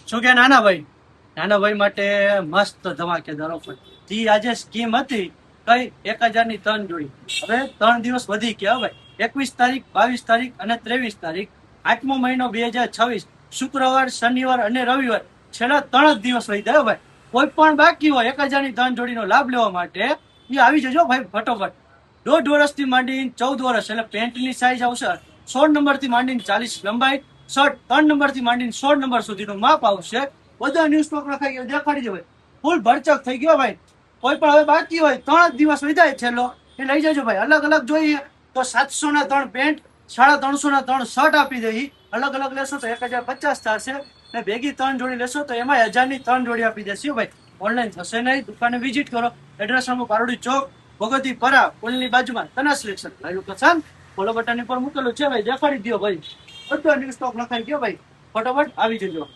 શું કે નાના ભાઈ માટે મસ્ત ધમાકેદાર ઓફર જે આજે સ્કીમ હતી કઈ 1000 ની 3 જોડી હવે 3 દિવસ વધી ગયા ભાઈ 21 તારીખ 22 તારીખ અને 23 તારીખ 8મો મહિનો 2026 શુક્રવાર શનિવાર અને રવિવાર છેલ્લા 3 જ દિવસ રહી ગયા ભાઈ કોઈ પણ બાકી હોય 1000 ની 3 જોડીનો લાભ લેવા માટે એ આવી જજો ભાઈ ફટોફટ 1.5 વર્ષથી માંડીને 14 વર્ષ એટલે પેન્ટની સાઈઝ આવશે 16 નંબરથી માંડીને 40 લંબાઈ શર્ટ 3 નંબરથી માંડીને 16 નંબર સુધીનું માપ આવશે બધા ન્યૂઝ સ્ટોક રખાઈ ગયો દેખાડી દો ભાઈ ફૂલ ભરચક થઈ ગયો ભાઈ કોઈ પણ હવે બાકી હોય 3 દિવસ વિધાય છેલ્લો એ લઈ જજો ભાઈ અલગ અલગ જોઈએ તો 700 ના 3 પેન્ટ 350 ના 3 શર્ટ આપી દઈ અલગ અલગ લેશો તો 1050 થશે ને ભેગી 3 જોડી લેશો તો એમાં 1000 ની 3 જોડી આપી દેશે ભાઈ ઓનલાઈન થશે નહીં દુકાને વિઝિટ કરો એડ્રેસ અમુક પારોડી ચોક ભગવતી પરા પુલની બાજુમાં તના સિલેક્શન ભાઈ લોકેશન ફોલો બટન પર મૂકેલું છે ભાઈ દેખાડી દો ભાઈ બધો ન્યૂઝ સ્ટોક લખાઈ ગયો ભાઈ ફટોફટ આવી જજો